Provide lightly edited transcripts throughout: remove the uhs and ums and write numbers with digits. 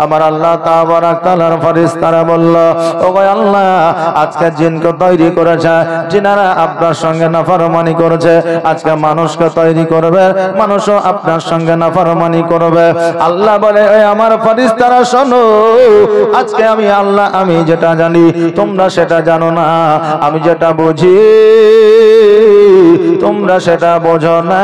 আমার আল্লাহ তাবারাক তাআলার ফেরেশতারা বলল, ও গো আল্লাহ, আজকে জিনকে তৈরি করেছে, জিনারা আপনার সঙ্গে নাফরমানি করেছে, আজকে মানুষকে তৈরি করবে, মানুষও আপনার সঙ্গে নাফরমানি করবে। আল্লাহ বলে, এই আমার ফেরেশতারা শোনো, আজকে আমি আল্লাহ, আমি যেটা জানি তোমরা সেটা জানো না, আমি যেটা বুঝি তোমরা সেটা বোঝো না,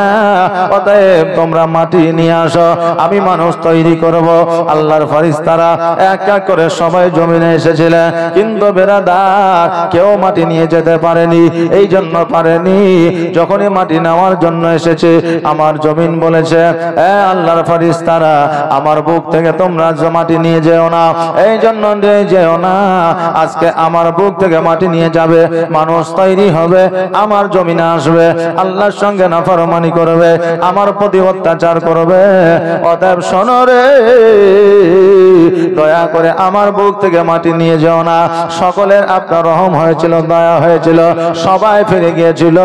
অতএব তোমরা মাটি নিয়ে আসো, আমি মানুষ তৈরি করব। আল্লাহর ফেরেশতারা এক এক করে সবাই জমিনে এসেছিলেন, কিন্তু বেরাদার কেউ মাটি নিয়ে যেতে পারেনি। এই জন্য পারেনি, যখনই মাটি নেওয়ার জন্য এসেছে, আমার জমিন বলেছে, আল্লাহর ফেরেশতারা, আমার বুক থেকে তোমরা মাটি নিয়ে যেও না, এই জন্য যেও না, আজকে আমার বুক থেকে মাটি নিয়ে যাবে, মানুষ তৈরি হবে, আমার জমিনে আসবে, আল্লাহর সঙ্গে নাফরমানি করবে, আমার প্রতি অত্যাচার করবে। অতএব শোনো রে, দয়া করে আমার বুক থেকে মাটি নিয়ে যাও না। সকলের আপনার রহম হয়েছিল, দয়া হয়েছিল, সবাই ফিরে গিয়েছিল।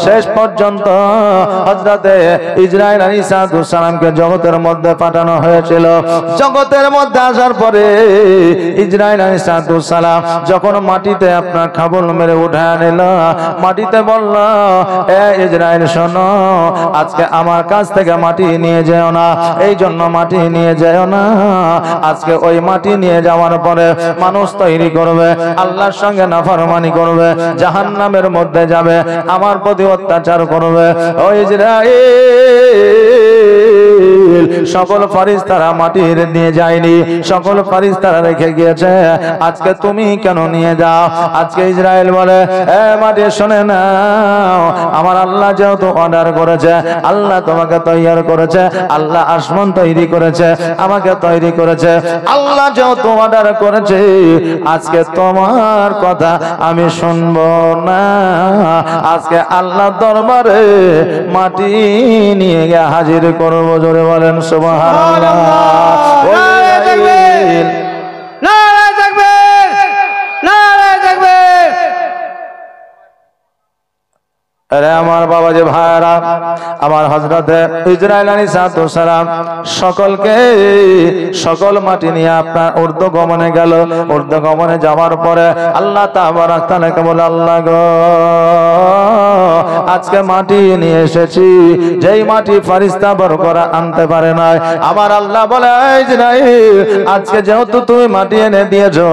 শেষ পর্যন্ত হযরতে ইসরাঈল আলাইহিস সালামকে জগতের মধ্যে পাঠানো হয়েছিল। জগতের মধ্যে আসার পরে ইসরাঈল আলাইহিস সালাম যখন মাটিতে আপনার খাবল মেরে উঠায় নিল, মাটিতে বলল, এ ইসরাঈল শোনো, আজকে আমার কাছ থেকে মাটি নিয়ে যেও না, এই জন্য মাটি নিয়ে যেও না, আজকে ওই মাটি নিয়ে যাওয়ার পরে মানুষ তৈরি করবে, আল্লাহর সঙ্গে নাফরমানি করবে, জাহান্নামের মধ্যে যাবে, আমার প্রতি অত্যাচার করবে। ও ইসরাঈল, সকল ফেরেশতারা মাটি নিয়ে যায়নি, সকল ফেরেশতারা রেখে গিয়েছে, আজকে তুমি কেন নিয়ে যাও? আজকে ইসরাঈল বলে, এ মাটি শুনে নাও, আমার আল্লাহ যেহেতু অর্ডার করেছে, আল্লাহ তোমাকে তৈরি করেছে, আল্লাহ আসমান তৈরি করেছে, আমাকে তৈরি করেছে, আল্লাহ যেহেতু অর্ডার করেছে, আজকে তোমার কথা আমি শুনবো না, আজকে আল্লাহ দরবারে মাটি নিয়ে গিয়ে হাজির করবো। জোরে বলেন সুবহানাল্লাহ। নারে তাকবীর, নারে তাকবীর, নারে তাকবীর। আরে আমার বাবা যে ভাইরা, আমার হযরতে ইসরাঈল আলাইহিস সালাম সকলকে সকল মাটি নিয়ে আপনার ঊর্ধ্বগমনে গেল। ঊর্ধ্বগমনে যাওয়ার পরে আল্লাহ তাবারাক তাআলাকে বলে, আল্লাহ গো, আজকে মাটি নিয়ে এসেছি, যেই মাটি ফেরেশতা বরকরা আনতে পারে না। আমার আল্লাহ বলে, ইসরাঈল, আজকে যেহেতু তুমি মাটি এনে দিয়েছো,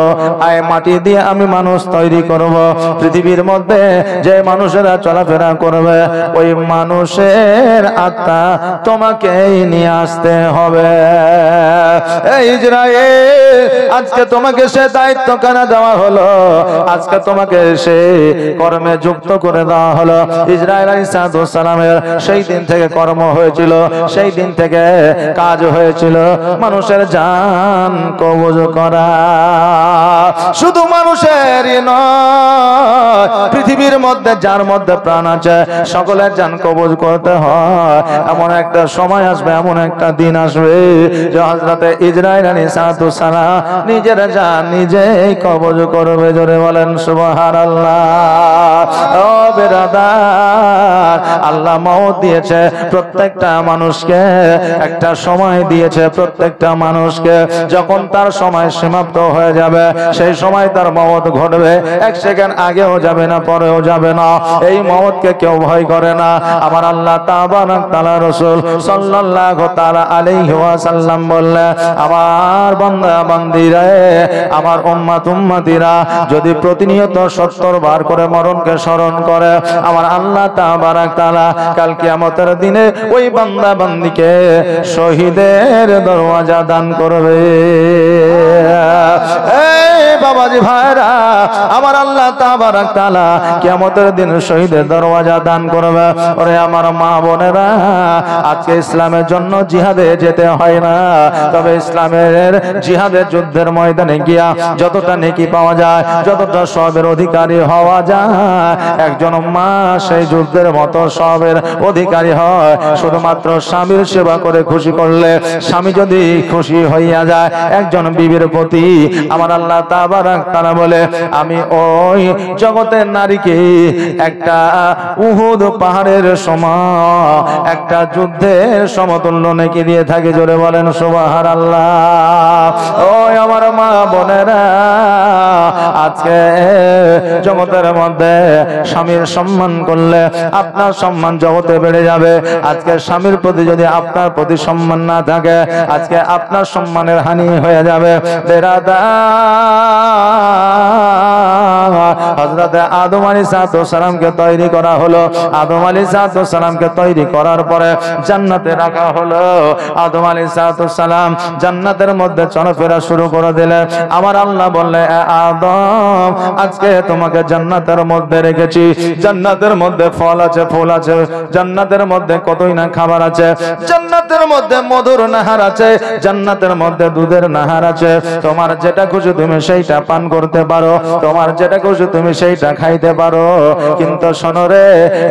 এই মাটি দিয়ে আমি মানুষ তৈরি করব। পৃথিবীর মধ্যে যে মানুষেরা চলাফেরা করবে, ওই মানুষের আত্মা তোমাকেই নিয়ে আসতে হবে। এই ইসরাঈল, আজকে তোমাকে সে দায়িত্ব কেন দেওয়া হলো? আজকে তোমাকে সে কর্মে যুক্ত করে দেওয়া হলো। ইসরাঈল আলাইহিস সালামের সেই দিন থেকে কর্ম হয়েছিল, সেই দিন থেকে কাজ হয়েছিল মানুষের জান কবজ করা। শুধু মানুষেরই নয়, পৃথিবীর মধ্যে যার মধ্যে প্রাণ আছে সকলের জান কবজ করতে হয়। এমন একটা সময় আসবে, এমন একটা দিন আসবে যে হযরতে ইসরাঈল আলাইহিস সালাম নিজের জান নিজেই কবজ করবে। জোরে বলেন সুবহানাল্লাহ। ও বেরাদার, আল্লাহ মওত দিয়েছে প্রত্যেকটা মানুষকে, একটা সময় দিয়েছে প্রত্যেকটা মানুষকে। যখন তার সময় সমাপ্ত হয়ে যাবে, সেই সময় তার মওত ঘটবে। এক সেকেন্ড আগেও যাবে না, পরেও যাবে না। এই মওতকে কেউ ভয় করে না। আমার আল্লাহ তাবারাক তাআলা রাসূল সাল্লাল্লাহু তাআলা আলাইহি ওয়াসাল্লাম বললেন, আমার বান্দা বান্দীরা, আমার উম্মত উম্মতিরা যদি প্রতিনিয়ত 70 বার করে মরণকে স্মরণ করে, আমার আল্লাহ তাবারাক তাআলা কাল কিয়ামতের দিনে ওই বান্দা বান্দীকে শহীদের দরওয়াজা দান করবে। এই বাবাজি ভাইরা, আমার আল্লাহ তাবারাক তাআলা কিয়ামতের দিন শহীদের দরওয়াজা দান করবে। ওরে আমার মা বোনেরা, আজকে ইসলামের জন্য জিহাদে যেতে হয় না, তবে ইসলামের জিহাদের যুদ্ধের ময়দানে গিয়া যতটা নেকি পাওয়া যায়, যতটা সবের অধিকারী হওয়া যায়, একজন মা সেই যুদ্ধের মতো হয়তো সবের অধিকারী হয় শুধুমাত্র স্বামীর সেবা করে খুশি করলে। স্বামী যদি খুশি হইয়া যায় একজন বিবির প্রতি, আমার আল্লাহ তাবারক তাআলা বলে আমি ওই জগতের নারীকে একটা উহুদ পাহাড়ের সমান একটা যুদ্ধের সমতুল্য নেকি দিয়ে থাকে। জোরে বলেন সুবহানাল্লাহ। ওই আমার মা বোনেরা, আজকে জগতের মধ্যে স্বামীর সম্মান করলে আপনার সম্মান জগতে বেড়ে যাবে। আজকে স্বামীর প্রতি যদি আপনার প্রতি সম্মান না থাকে, আজকে আপনার সম্মানের হানি হয়ে যাবে। হযরত আদম আলাইহিস সালামকে তৈরি করা হলো। আদম আলাইহিস সালামকে তৈরি করার পরে জান্নাতে রাখা হলো। আদম আলাইহিস সালাম জান্নাতের মধ্যে চলাফেরা শুরু করে দিলেন। আমার আল্লাহ বললে, আদম আজকে তোমাকে জান্নাতের মধ্যে রেখেছি। জান্নাতের মধ্যে ফল আছে, ফুল আছে, জান্নাতের মধ্যে কতই না খাবার আছে, জান্নাতের মধ্যে মধুর নাহার আছে, জান্নাতের মধ্যে দুধের নাহার আছে। তোমার যেটা খুশি তুমি সেইটা পান করতে পারো, তোমার যেটা খুশি তুমি সেইটা খাইতে পারো। কিন্তু শোনো রে,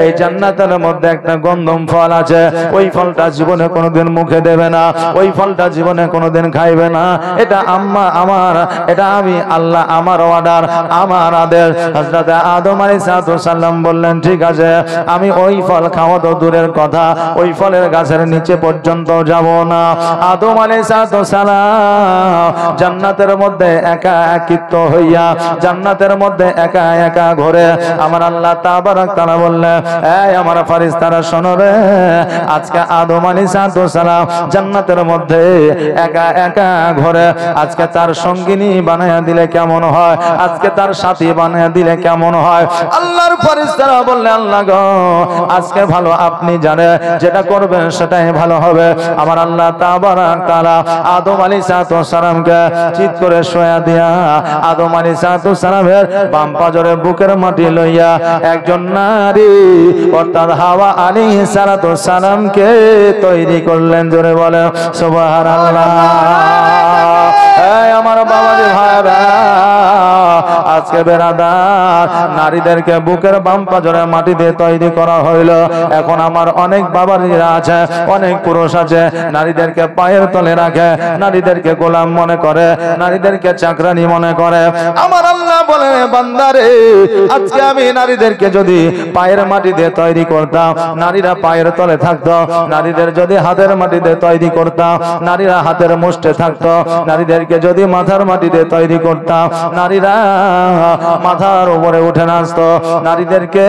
এই জান্নাতের মধ্যে একটা গন্ধম ফল আছে, ওই ফলটা জীবনে কোনোদিন মুখে দেবে না, ওই ফলটা জীবনে কোনোদিন খাইবে না। এটা আম্মা আমার, এটা আমি আল্লাহ আমার অর্ডার, আমার আদেশ। হযরত আদম আলাইহিস সালাম বললেন ঠিক আছে, আমি ওই ফল খাওয়া তো দূরের কথা, ওই ফলের গাছের নিচে পর্যন্ত যাব না। আদম আলাইহিস সালাম জান্নাতের মধ্যে একা একিত্ব হইয়া জান্নাতের মধ্যে একা একা ঘুরে। আমার আল্লাহ তাবারক তাআলা বললেন, এই আমার ফেরেশতারা শোনো রে, আজকে আদম আলাইহিস সালাম জান্নাতের মধ্যে একা একা ঘুরে। আজকে তার সঙ্গিনী বানায়া দিলে কেমন হয়, আজকে তার সাথী বানায়া দিলে কেমন হয়। আল্লাহর ফেরেশতারা বললেন, আল্লাহ গো আজকে ভালো আপনি জানেন, যেটা করবেন সেটাই ভালো হবে। আমার আল্লাহ তাবারক তাআলা আদম আলাইহিস সালামকে চিৎ করে শোয়া দিয়া আদম আলাইহিস সালামের বাম পাজরে বুকের মাটি লইয়া একজন নারী অর্থাৎ হাওয়া আলাইহিস সালামকে তৈরি করলেন। জোরে বলে সুবহানাল্লাহ। এই আমার বাবাজি ভাইরা, আজকে বেরাদার নারীদেরকে বুকের বাম পাজরে মাটি দিয়ে তৈরি করা হইলো। এখন আমার অনেক বাবাজিরা আছে, অনেক পুরুষ আছে, নারীদেরকে পায়ের তলে রাখে, নারীদেরকে গোলাম মনে করে, নারীদেরকে চাকরানি মনে করে। আমার আল্লাহ বলে, বান্দারে আজকে আমি নারীদেরকে যদি পায়ের মাটি দিয়ে তৈরি করতাম, নারীরা পায়ের তলে থাকতো। নারীদের যদি হাতের মাটি দিয়ে তৈরি করতাম, নারীরা হাতের মুষ্ঠে থাকতো। নারীদেরকে যদি মাথার মাটি দিয়ে তৈরি করতাম, নারীরা মাথার উপরে উঠে নাচতো। নারীদেরকে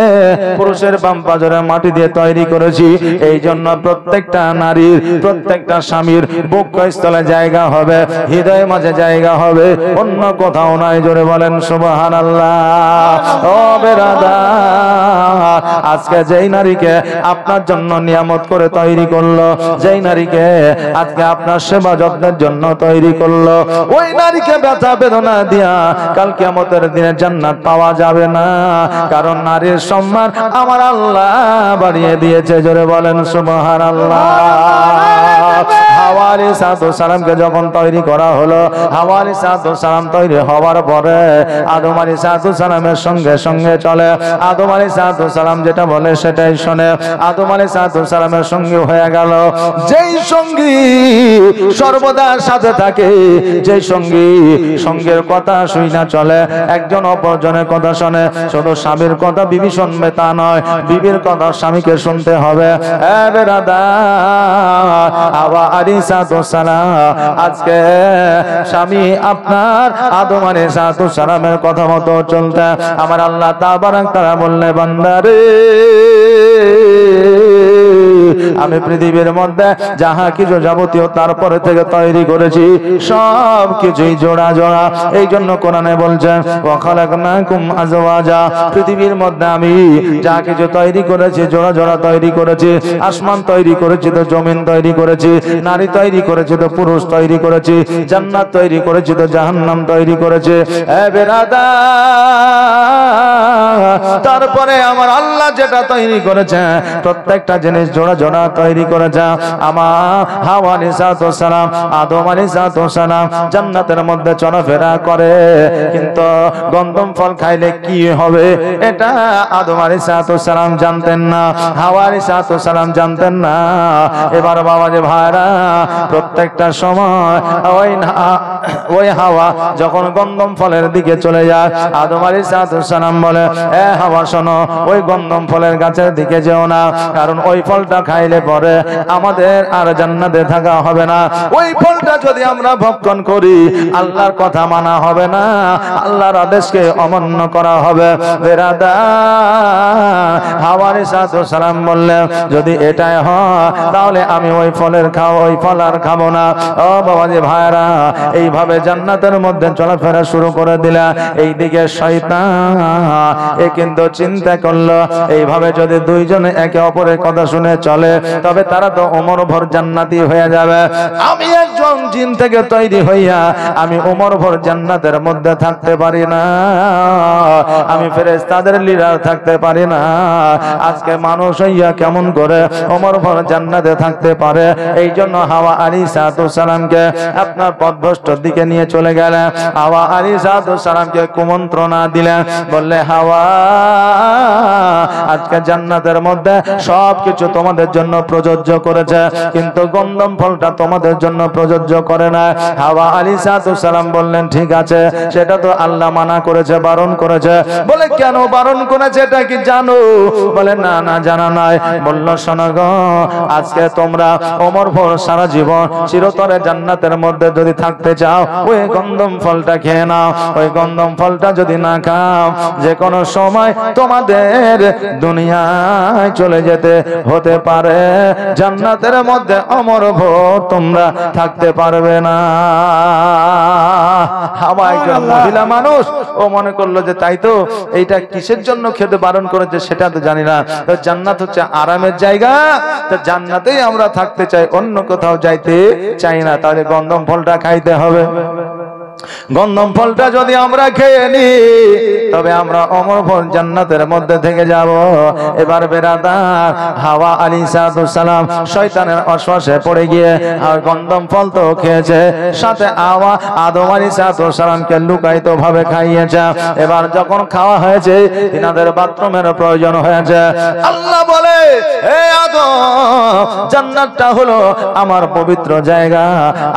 পুরুষের বাম পাজরে মাটি দিয়ে তৈরি করেছি। এই জন্য প্রত্যেকটা নারীর, প্রত্যেকটা স্বামীর বক্ষস্থলে জায়গা হবে, হৃদয়ের মাঝে জায়গা হবে, অন্য কোথাও নাই। জোরে বলেন সুবহানাল্লাহ। ও বেরাদার, আজকে যেই নারীকে আপনার জন্য নিয়ামত করে তৈরি করলো, যেই নারীকে আজকে আপনার সেবা যত্নের জন্য তৈরি করলো, ওই নারীকে ব্যথা বেদনা দিয়া কাল কিয়ামতের দিনে জান্নাত পাওয়া যাবে না। কারণ নারীর সম্মান আমার আল্লাহ বাড়িয়ে দিয়েছে। জোরে বলেন সুবহানাল্লাহ। হাওয়া আলাইহিস সালামকে যখন তৈরি করা হলো, হাওয়া আলাইহিস সালাম তৈরি হওয়ার পরে আদম আলাইহিস সালামের সঙ্গে সঙ্গে চলে। আদম আলাইহিস সালাম যেটা বলে সেটাই শোনে। আদম আলাইহিস সালামের সঙ্গে হয়ে গেল। যেই সঙ্গী সর্বদা সাথে থাকে, যেই সঙ্গী সঙ্গের কথা শুই না চলে, একজন অপরজনের কথা শোনে। শুধু স্বামীর কথা বিবি শুনবে তা নয়, বিবির কথা স্বামীকে শুনতে হবে। হাওয়া আলাইহিস সালাম আজকে স্বামী আপনার আদম আলাইহিস সালামের কথা মতো চলতে। আমার আল্লাহ তাবারক তাআলা বললে, বান্দারে আমি পৃথিবীর মধ্যে যাহা কিছু যাবতীয় তারপরে থেকে তৈরি করেছি সব কিছুই জোড়া জোড়া। এই জন্য কোরআনে বলছেন, ওয়া খালাকনাকুম আজওয়াজা, পৃথিবীর মধ্যে আমি যা কিছু তৈরি করেছি জোড়া জোড়া তৈরি করেছি। আসমান তৈরি করেছি তো জমিন তৈরি করেছি, নারী তৈরি করেছি তো পুরুষ তৈরি করেছি, জান্নাত তৈরি করেছি তো জাহান্নাম তৈরি করেছি। এ বেরাদার, তারপরে আমার আল্লাহ যেটা তৈরি করেছে প্রত্যেকটা জিনিস জোড়া জোড়া তৈরি করেছে। আমার হাওয়া আলাইহিস সালাম আদম আলাইহিস সালাম জান্নাতের মধ্যে চলাফেরা করে, কিন্তু গন্ধম ফল খাইলে কি হবে এটা আদম আলাইহিস সালাম জানতেন না, হাওয়া আলাইহিস সালাম জানতেন না। এবার বাবা যে ভাইরা প্রত্যেকটা সময় ওই হাওয়া যখন গন্ধম ফলের দিকে চলে যায়, আদম আলাইহিস সালাম বলে, এ হাওয়া শোনো, ওই গন্ধম ফলের গাছের দিকে যেও না, কারণ ওই ফলটা খাইলে পরে আমাদের আর জান্নাতে থাকা হবে না। ওই ফলটা যদি আমরা ভক্ষণ করি আল্লাহর কথা মানা হবে না, আল্লাহর আদেশকে অমান্য করা হবে। বেরাদা হাওয়া আলাইহিস সালাম বললেন, যদি এটাই হয় তাহলে আমি ওই ফল আর খাবো না। ও বাবাজি ভাইরা, এইভাবে জান্নাতের মধ্যে চলাফেরা শুরু করে দিলা। এইদিকে শয়তান এ কিন্তু চিন্তা করলো, এইভাবে যদি দুইজনে একে অপরের কথা শুনে চলে তবে তারা তো ওমর ভর জান্নাতি হয়ে যাবে। আমি একজন জিন থেকে তৈরি হইয়া আমি ওমর ভর জান্নাতের মধ্যে থাকতে পারি না, আমি ফেরেশতাদের লিডার থাকতে পারি না। আজকে মানুষ হইয়া কেমন করে ওমর ভর জান্নাতে থাকতে পারে? এই জন্য হাওয়া আলাইহিস সালামকে আপনার পথভ্রষ্টর দিকে নিয়ে চলে গেলেন। হাওয়া আলাইহিস সালামকে কুমন্ত্রণা দিলেন, বললে, হাওয়া আজকে জান্নাতের মধ্যে সবকিছু তোমাদের জন্য প্রযোজ্য করেছে, কিন্তু গন্ধম ফলটা তোমাদের জন্য প্রযোজ্য করে না। হাওয়া আলাইহিস সালাম বললেন, ঠিক আছে, সেটা তো আল্লাহ মানা করেছে, বারণ করেছে। বলে, কেন বারণ করেছে এটা কি জানো? বলে, না না জানা নাই। বলল, শোনো গো, আজকে তোমরা ওমর ভর সারা জীবন চিরতরে জান্নাতের মধ্যে যদি থাকতে চাও ওই গন্ধম ফলটা খেয়ে নাও। ওই গন্ধম ফলটা যদি না খাও যে কোনো সময় তোমাদের দুনিয়ায় চলে যেতে হতে পারে, জান্নাতের মধ্যে অমর ভর তোমরা থাকতে পারবে না। হাওয়া একজন মহিলা মানুষ, ও মনে করলো যে তাই তো, এইটা কিসের জন্য খেতে বারণ করেছে সেটা তো জানি না। তো জান্নাত হচ্ছে আরামের জায়গা, তো জান্নাতেই আমরা থাকতে চাই, অন্য কোথাও যাইতে চাই না। তাহলে গন্ধম ফলটা খাইতে হবে। গন্ধম ফলটা যদি আমরা খেয়ে নি তবে আমরা অমর ফল জান্নাতের মধ্যে থেকে যাব। এবার বেরাদার হাওয়া আলাইহিস সালাম শয়তানের অশ্বাসে পড়ে গিয়ে আর গন্ধম ফল তো খেয়েছে, সাথে আদম আলাইহিস সালামকে লুকায়িত ভাবে খাইয়েছে। এবার যখন খাওয়া হয়েছে তিনাদের বাথরুমের প্রয়োজন হয়েছে। আল্লাহ বলে, হে আদম, জান্নাতটা হলো আমার পবিত্র জায়গা,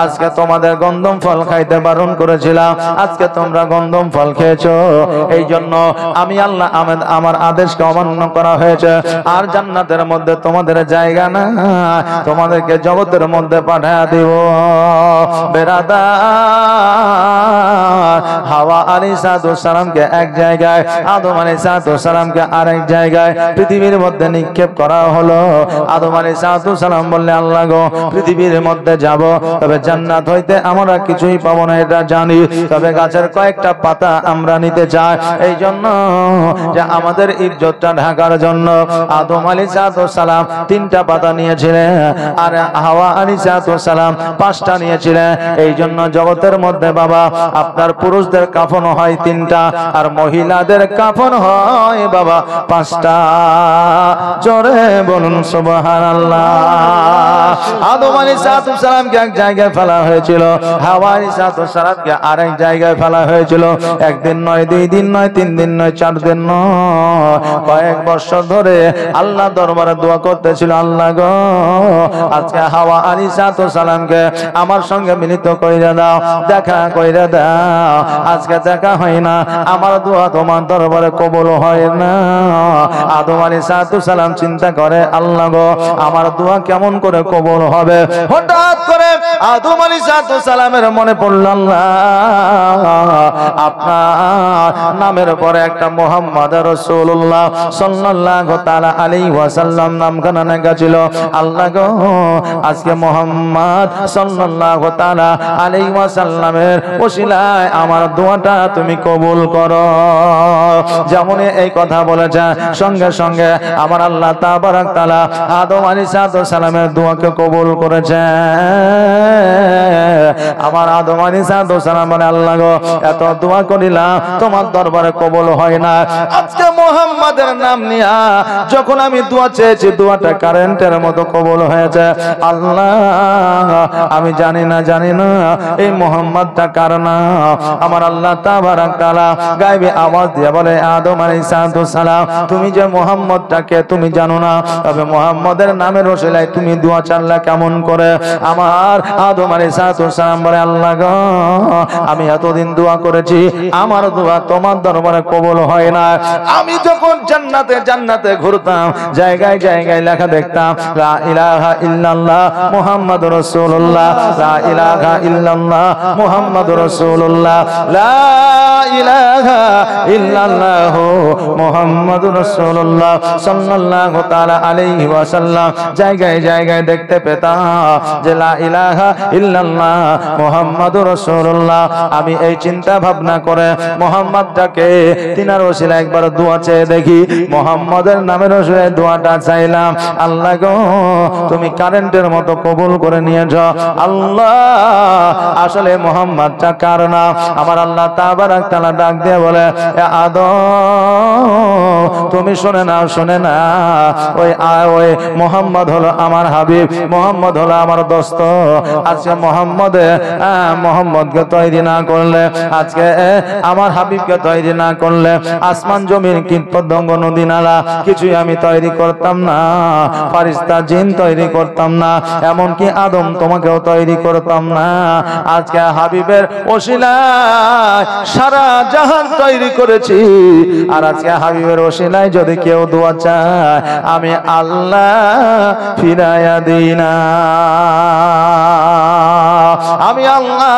আজকে তোমাদের গন্ধম ফল খাইতে বারণ করেছিলাম, আজকে তোমরা গন্ধম ফল খেয়েছো, এই জন্য আমি আল্লাহ আমার আদেশকে অমান্য করা হয়েছে। আর জান্নাতের মধ্যে তোমাদের জায়গা না, তোমাদেরকে জগতের মধ্যে পাঠিয়ে দিব। বেরাদার হাওয়া আলাইহিস সালামকে এক জায়গায়, আদম আলাইহিস সালামকে আরেক জায়গায় পৃথিবীর মধ্যে নিক্ষেপ করা হলো। আদম আলাইহিস সালাম বললে, আল্লাহ গো, পৃথিবীর মধ্যে যাব, তবে জান্নাত হইতে আমরা কিছুই পাবো না এটা জানি, তবে গাছের কয়েকটা পাতা আমরা নিতে চাই। এই জন্য যে আমাদের ইজ্জতটা ঢাকার জন্য আদম আলাইহিস সালাম 3টা পাতা নিয়েছিলেন, আর হাওয়া আলাইহিস সালাম 5টা নিয়েছিলেন। এই জন্য জগতের মধ্যে বাবা আপনার পুরুষদের কাফন হয় 3টা, আর মহিলাদের কাফন হয় বাবা 5টা। জোরে বলুন সুবহানাল্লাহ। আদম আলাইহিস সালামকে এক জায়গায় ফেলা হয়েছিল, হাওয়া আলাইহিস সালামকে আরেক জায়গায় ফেলা হয়েছিল। একদিন নয়, 2 দিন নয়, 3 দিন নয়, 4 দিন নয়, কয়েক বছর ধরে আল্লাহ দরবারে দোয়া করতেছিল, আল্লাহ গো, আজকে হাওয়া আলাইহিস সালামকে আমার সঙ্গে মিলিত কইরা দাও, দেখা কইরা দাও। আজকে দেখা হয় না, আমার দোয়া তোমার দরবারে কবুল হয় না। আদম আলাইহিস সালাম চিন্তা করে, আল্লাহ গো, আমার দোয়া কেমন করে কবুল হবে? হঠাৎ করে আদম আলাইহিস সালামের মনে পড়ল, আল্লাহ আপনার নামের পরে একটা মুহাম্মদ রাসূলুল্লাহ সাল্লাল্লাহু তাআলা আলাইহি ওয়াসাল্লাম নামখানা লেখা ছিল। আল্লাহ গো, আজকে মুহাম্মদ সাল্লাল্লাহু তাআলা আলাইহি ওয়াসাল্লামের ওসিলায় আমার দোয়াটা তুমি কবুল করো। যেমন এই কথা বলেছে, সঙ্গে সঙ্গে আমার আল্লাহ তাবারক তাআলা আদম আলাইহিস সালামের দোয়াকে কবুল করেছে। আমার আদম আলাইহিস সালাম বলে আল্লাহ গো এত দোয়া করিলাম তোমার দরবারে কবুল হয় না, আজকে মুহাম্মাদের নাম নিয়া যখন আমি দোয়া চেয়েছি দোয়াটা কারেন্টের মতো কবুল হয়েছে। আল্লাহ আমি জানি না এই মুহাম্মাদটা কার নাম। আমার আল্লাহ তাবারাক তাআলা গায়বে আওয়াজ দিয়ে বলে আদম আলাইহিস সালাম তুমি যে মুহাম্মদটাকে তুমি জানো না, তবে মুহাম্মদের নামের ওসিলায় তুমি দোয়া চাইলা কেমন করে। আমার আদম আলাইহিস সালাম বলে আল্লাহ গো আমি এতদিন দোয়া করেছি আমার দোয়া তোমার দরবারে কবুল হয় না। আমি যখন জান্নাতে ঘুরতাম জায়গায় জায়গায় লেখা দেখতাম লা ইলাহা ইল্লাল্লাহ মুহাম্মাদুর রাসূলুল্লাহ, লা ইলাহা ইল্লাল্লাহ মুহাম্মাদুর রাসূলুল্লাহ, লা ইলাহা ইল্লাল্লাহ মুহাম্মাদুর রাসূলুল্লাহ সাল্লাল্লাহু তাআলা আলাইহি ওয়াসাল্লাম। জায়গায় জায়গায় দেখতে পেতাম যে লা ইলাহা ইল্লাল্লাহ মুহাম্মাদুর রাসূলুল্লাহ। আমি এই চিন্তা ভাবনা করে মুহাম্মদটাকে তিনার ওসিলায় একবার দোয়া চেয়ে দেখি, মুহাম্মদের নামের ওসিলায় দোয়াটা চাইলাম। আল্লাহ গো তুমি কারেন্টের মতো কবুল করে নিয়েছো। আল্লাহ আসলে মুহাম্মদটা কার নাম? আমার আল্লাহ তাবারাক তাআলা ডাক দিয়ে বলে আদম তুমি শুনে না ওই মুহাম্মদ হলো আমার হাবিব, মুহাম্মদ হলো আমার দোস্ত। আজকে মুহাম্মদকে তৈরি না করলে, আজকে আমার হাবিবকে তৈরি না করলে আসমান জমিন কীট পতঙ্গ নদী নালা কিছুই আমি তৈরি করতাম না, ফারিস্তা জিন তৈরি করতাম না, এমনকি আদম তোমাকেও তৈরি করতাম না। আজকে হাবিবের ওসিলায় সারা জাহান তৈরি করেছি, আর আজকে হাবিবের ওসিলায় যদি কেউ দোয়া চায় আমি আল্লাহ ফিরাইয়া দিই না। আমি আল্লাহ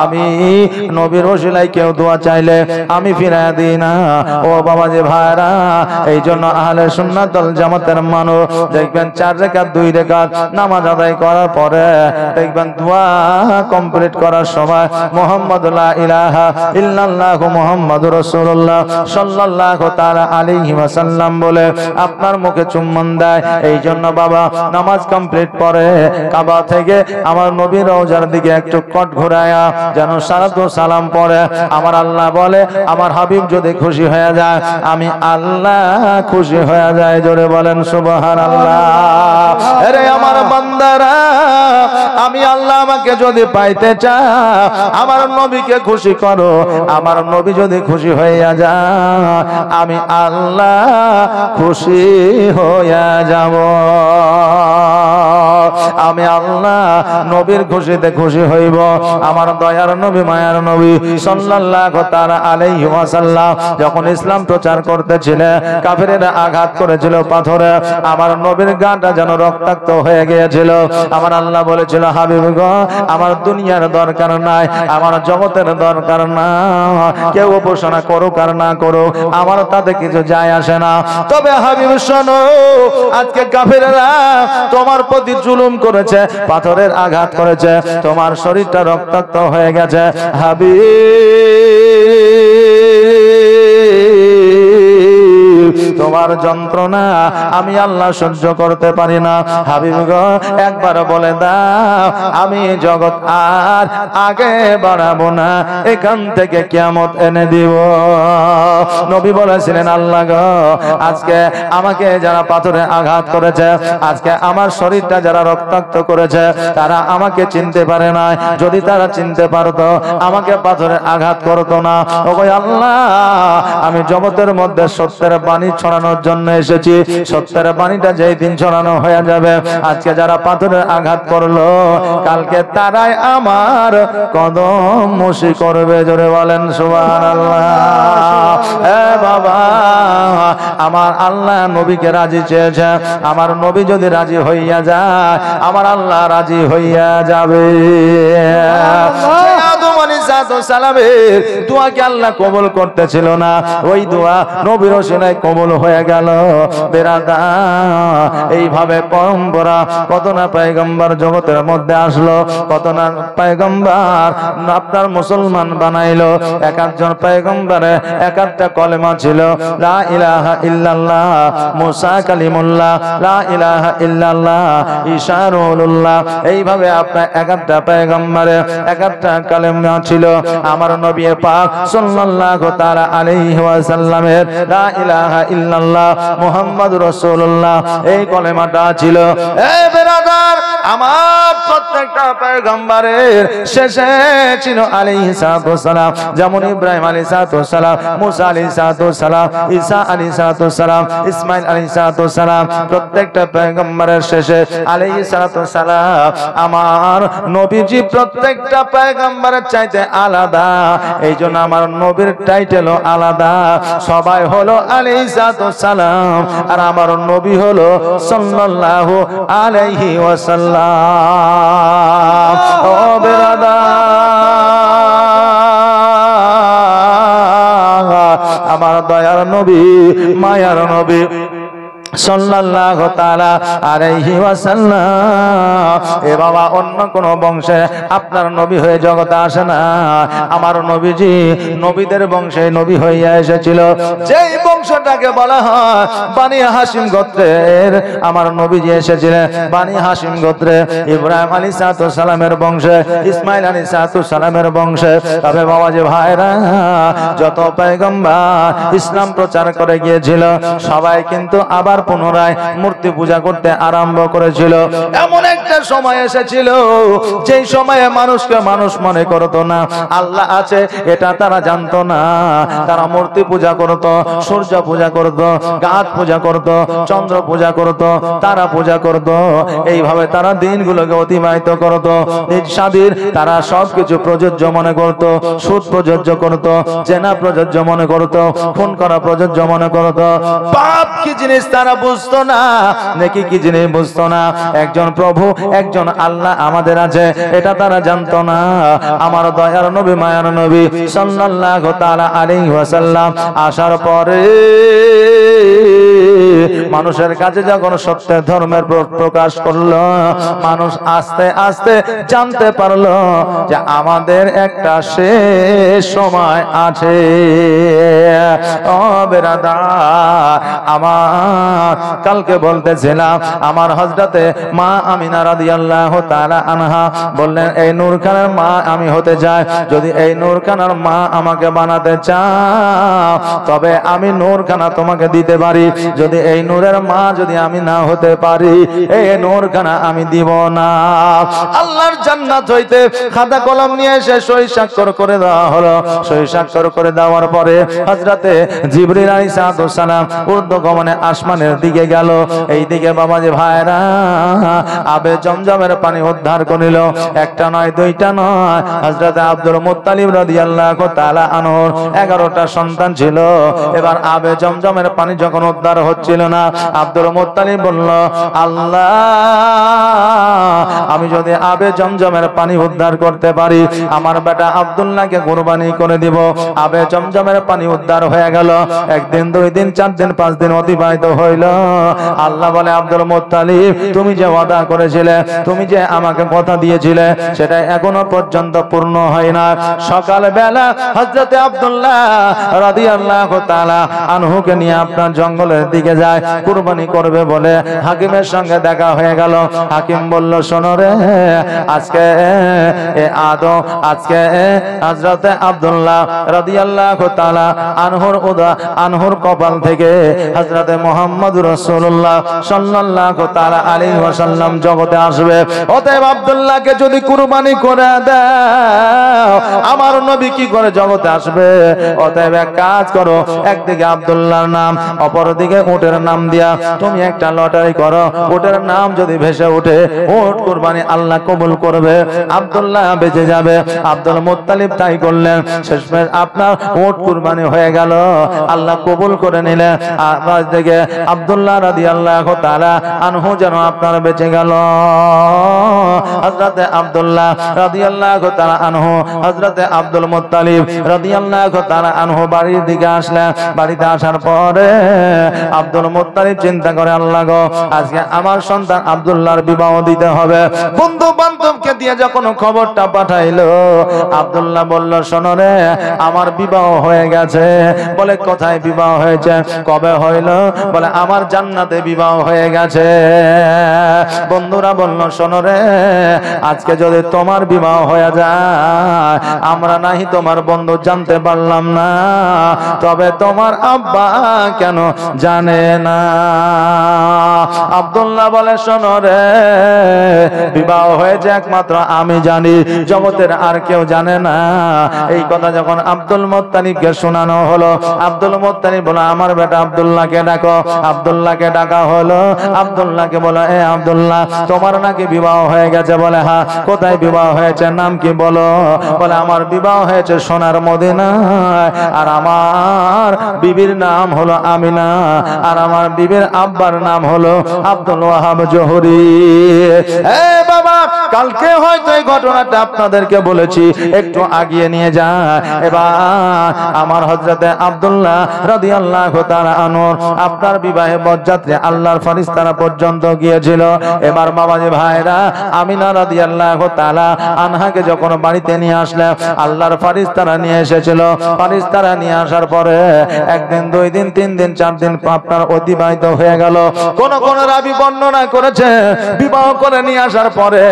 আমি নবীর ওসিলায় কেউ দোয়া চাইলে আমি ফিরাইয়া দিই না। ও বাবা যে ভাইরা, এই জন্য আহলে সুন্নাত ওয়াল জামাতের মানুষ দেখবেন 4 রাকাত 2 রাকাত নামাজ আদায় করার পরে দেখবেন দোয়া কমপ্লিট করার সময় মুহাম্মদ লা ইলাহা ইল্লাল্লাহ মুহাম্মাদুর রাসূলুল্লাহ সাল্লাল্লাহু তাআলা আলাইহি ওয়াসাল্লাম বলে আপনার মুখে চুম্বন দেয়। এই জন্য বাবা নামাজ কমপ্লিট পরে কাবা থেকে আমার নবীর রওজার দিকে একটু কট ঘুরায়া যেন সালাতু সালাম পড়ে। আমার আল্লাহ বলে আমার হাবিব যদি খুশি হয়ে যায় আমি আল্লাহ খুশি হয়ে যায়। জোরে বলেন সুবহানাল্লাহ। আরে আমার বান্দারা, আমি আল্লাহ আমাকে যদি পাইতে চাও আমার নবীকে খুশি করো। আমার নবী যদি খুশি হইয়া যায় আমি আল্লাহ খুশি হইয়া যাব। আমি আল্লাহ নবীর খুশিতে খুশি হইব। আমার দয়ার নবী মায়ার নবী সাল্লাল্লাহু তাআলা আলাইহি ওয়াসাল্লাম যখন ইসলাম প্রচার করতেছিলেন কাফেরেরা আঘাত করেছিল পাথরে, আমার নবীর গাটা যেন রক্তাক্ত হয়ে গিয়েছিল। আমার আল্লাহ বলেছিল হাবিব গো আমার দুনিয়ার দরকার নাই, আমার জগতের দরকার না, কেউ উপাসনা করুক আর না করুক আমার তাতে কিছু যায় আসে না। তবে হাবিব শোনো, আজকে কাফেরেরা তোমার প্রতি জুলুম করেছে, পাথরের আঘাত করেছে, তোমার শরীরটা রক্তাক্ত হয়ে গেছে। হাবিব তোমার যন্ত্রণা আমি আল্লাহ সহ্য করতে পারি না। হাবিব গো একবার বলে দাও আমি জগৎ আর আগে বাড়াবো না, এখান থেকে কিয়ামত এনে দিব। নবী বলেছিলেন আল্লাহ গো আজকে আমাকে যারা পাথরে আঘাত করেছে, আজকে আমার শরীরটা যারা রক্তাক্ত করেছে তারা আমাকে চিনতে পারে না, যদি তারা চিনতে পারতো আমাকে পাথরে আঘাত করতো না। ওগো আল্লাহ আমি জগতের মধ্যে সত্যের বাণী ছড়ানোর জন্য এসেছি, সত্যের বাণীটা যেই দিন ছড়ানো হয়ে যাবে আজকে যারা পাথরে আঘাত করলো কালকে তারাই আমার কদম মুশি করবে। জোরে বলেন সুবহানাল্লাহ। এ বাবা আমার আল্লাহ নবীকে রাজি চেয়েছে, আমার নবী যদি রাজি হইয়া যায় আমার আল্লাহ রাজি হইয়া যাবে। আদম আলাইহিস আলাইহিস সালামের দোয়াকে আল্লাহ কবুল করতেছিল না, ওই দোয়া নবীর ওসিলায় কবুল হয়ে গেল। বেরাদার, এইভাবে পরম্পরা কত না পয়গম্বর জগতের মধ্যে আসলো, কত না পয়গম্বর আপনার মুসলমান বানাইলো। এক একজন পয়গম্বরে এক একটা কলেমা ছিল, লা ইলাহা ইল্লাল্লাহ মুসা কালিমুল্লাহ, লা ইলাহা ইল্লাল্লাহ ঈসা রুহুল্লাহ। এইভাবে আপনার এক একটা পয়গম্বরে এক একটা কলেমা ছিল। আমার নবী পাক সাল্লাল্লাহু তাআলা আলাইহি ওয়াসাল্লামের লা ইলাহা ইল্লাল্লাহ মুহাম্মাদুর রাসূলুল্লাহ এই কলেমাটা ছিল। এই ব্রাদার, আমার প্রত্যেকটা পয়গম্বরের শেষে ছিল আলাইহিস সালাম। যেমন ইব্রাহিম আলাইহিস সালাম, মুসা আলাইহিস সালাম, ঈসা আলাইহিস সালাম, ইসমাঈল আলাইহিস সালাম, প্রত্যেকটা পয়গম্বরের শেষে আলাইহিস সালাম। আমার নবীজি প্রত্যেকটা পয়গম্বরের চাইতে আলাদা, এইজন্য আমার নবীর টাইটেলও আলাদা। সবাই হলো আলাইহিস সালাম, আর আমার নবী হলো সাল্লাল্লাহু আলাইহি ওয়াসাল্লাম। ও বেরাদার, আমার দয়ার নবী, মায়ার নবী সাল্লাল্লাহু তাআলা আলাইহি ওয়াসাল্লাম। এ বাবা, অন্য কোন বংশে আপনার নবী হয়ে জগতে আসে না। আমার নবীজি নবীদের বংশে নবী হইয়া এসেছিল। যেই বংশটাকে বলা হয় বানি হাশিম গোত্রের, আমার নবীজি এসেছিলেন বানি হাশিম গোত্রে, ইব্রাহিম আলাইহিস সালামের বংশে, ইসমাঈল আলাইহিস সালামের বংশে। তবে বাবা যে ভাইরা, যত পয়গম্বর ইসলাম প্রচার করে গিয়েছিল সবাই কিন্তু আবার পুনরায় মূর্তি পূজা করতে আরম্ভ করেছিল। এমন একটা সময় এসেছিল যেই সময়ে মানুষকে মানুষ মনে করতো না, আল্লাহ আছে এটা তারা জানতো না। তারা মূর্তি পূজা করত, সূর্য পূজা করত, গাছ পূজা করত, চন্দ্র পূজা করত, তারা পূজা করত। এইভাবে তারা দিনগুলোকে অতিবাহিত করত। নিজ স্বাধীন তারা সবকিছু প্রযোজ্য মনে করত, সুদ প্রযোজ্য করত, জেনা প্রযোজ্য মনে করত, খুন করা প্রযোজ্য মনে করত। পাপ কি জিনিস তারা বুঝতো না, নেকি কি জিনিস বুঝতো না। একজন প্রভু, একজন আল্লাহ আমাদের আছে এটা তারা জানতো না। আমার দয়ার নবী, মায়ার নবী সাল্লাল্লাহু তাআলা আলাইহি ওয়াসাল্লাম আসার পরে মানুষের কাছে যখন সত্যের ধর্মের প্রকাশ করলো, মানুষ আস্তে আস্তে জানতে পারলো যে আমাদের একটা শেষ সময় আছে। ও বেরাদার, আমার কালকে বলতেছিলাম, আমার হযরতে মা আমিনা রাদিয়াল্লাহু তাআলা আনহা বললেন, এই নূর খানের মা আমি হতে চাই। যদি এই নূর খানার মা আমাকে বানাতে চাও তবে আমি নূর খানা তোমাকে দিতে পারি। যদি এই নূরের মা যদি আমি না হতে পারি, এই নূর খানা আমি দিব না। আল্লাহর জান্নাত হইতে খাতা কলম নিয়ে এসে সই স্বাক্ষর করে দেওয়া হলো। সই স্বাক্ষর করে দেওয়ার পরে হযরতে জিবরিল আলাইহিস সালাম ঊর্ধ্বগমনে আসমানের দিকে গেল। এই দিকে বাবা যে ভাইরা আবে জমজমের পানি উদ্ধার করিল। একটা নয়, দুইটা নয়, হযরত আব্দুল মুত্তালিব রাদিয়াল্লাহু তাআলা আনহুর 11টা সন্তান ছিল। এবার আবে জমজমের পানি যখন উদ্ধার হচ্ছিল না, আব্দুল মুত্তালিব বলল, আল্লাহ, আমি যদি আবে জমজমের পানি উদ্ধার করতে পারি আমার বেটা আব্দুল্লাহকে কুরবানি করে দিব। আবে জমজমের পানি উদ্ধার হয়ে গেল। একদিন, দুই দিন, 4 দিন, 5 দিন অতিবাহিত হইল। আল্লাহ বলে, আব্দুল মুত্তালিব, তুমি যে ওয়াদা করেছিলে, তুমি যে আমাকে কথা দিয়েছিলে, সেটা এখনো পর্যন্ত পূর্ণ হয় না। সকাল বেলা হযরতে আব্দুল্লাহ রাদিয়াল্লাহু তাআলা আনহুকে নিয়ে আপনার জঙ্গলের দিকে যায় কুরবানি করবে বলে হাকিমের সঙ্গে দেখা হয়ে গেল। হাকিম বলল, শোনো রে, আজকে আজকে হযরতে আব্দুল্লাহ রাদিয়াল্লাহু তাআলা আনহুর কপাল থেকে হযরতে মুহাম্মদুর রাসূলুল্লাহ সাল্লাল্লাহু তাআলা আলাইহি ওয়াসাল্লাম জগতে আসবে। অতএব আব্দুল্লাহকে যদি কুরবানি করে দাও আমার নবী কি করে জগতে আসবে? অতএব এক কাজ করো, একদিকে আব্দুল্লাহর নাম, অপরদিকে উটের নাম দিয়া তুমি একটা লটারি করো, ওটার নাম যদি ভেসে ওঠে ওট কুরবানি আল্লাহ কবুল করবে, আব্দুল্লাহ বেঁচে যাবে। আব্দুল মুত্তালিব তাই করলেন, শেষমেশ আপনার ওট কুরবানি হয়ে গেল, আল্লাহ কবুল করে নিলেন। আজ থেকে আব্দুল্লাহ রাদিয়াল্লাহু তাআলা আনহু যেন আপনার বেঁচে গেল। হযরতে আব্দুল্লাহ রাদিয়াল্লাহু তাআলা আনহু হযরতে আব্দুল মুত্তালিব রাদিয়াল্লাহু তাআলা আনহু বাড়ির দিকে আসলেন। বাড়িতে আসার পরে আব্দুল মুত্তালিব চিন্তা করে, আল্লাহ গো, আজকে আমার সন্তান আব্দুল্লাহর বিবাহ দিতে হবে। বন্ধু বান্ধবকে দিয়ে যখন খবরটা পাঠাইলো, আব্দুল্লাহ বলল, শোনো রে, আমার বিবাহ হয়ে গেছে। বলে কোথায় বিবাহ হয়েছে? কবে হইল? বলে আমার জান্নাতে বিবাহ হয়ে গেছে। বন্ধুরা বলল, শোনো রে, আজকে যদি তোমার বিবাহ হয়ে যায়, আমরা নাহি তোমার বন্ধু জানতে পারলাম না, তবে তোমার আব্বা কেন জানে না? আব্দুল্লাহ বলে, শোনো রে, বিবাহ হয়েছে একমাত্র আমি জানি, জগতের আর কেউ জানে না। এই কথা যখন আব্দুল মুত্তালিবকে শোনানো হলো, আব্দুল মুত্তালিব বলে, আমার বেটা আব্দুল্লাহকে ডাকো। আব্দুল্লাহকে ডাকা হলো। আব্দুল্লাহকে বলে, এ আব্দুল্লাহ, তোমার নাকি বিবাহ হয়ে গেছে? বলে, হ্যাঁ। কোথায় বিবাহ হয়েছে? নাম কি বলো? বলে, আমার বিবাহ হয়েছে সোনার মদিনায়, আর আমার বিবির নাম হলো আমিনা, আর আমার বিবির আব্বার নাম হলো আব্দুল ওয়াহাব জোহরি। এ বাবা, কালকে হয়তো এই ঘটনাটা আপনাদেরকে বলেছি, একটু আগিয়ে নিয়ে যায়। এবার আমার হযরতে আব্দুল্লাহ রাদিয়াল্লাহু তাআলা আনহু আপনার বিবাহে বরযাত্রী আল্লাহর ফেরেশতারা পর্যন্ত গিয়েছিল। এবার বাবাজি ভাইরা, আমিনা রাদিয়াল্লাহু তাআলা আনহাকে যখন বাড়িতে নিয়ে আসলেন, আল্লাহর ফেরেশতারা নিয়ে এসেছিল। ফেরেশতারা নিয়ে আসার পরে একদিন, দুই দিন, তিন দিন, চার দিন আপনার অতিবাহিত হয়ে গেল। কোন কোন রাবী বর্ণনা করেছে বিবাহ করে নিয়ে আসার পরে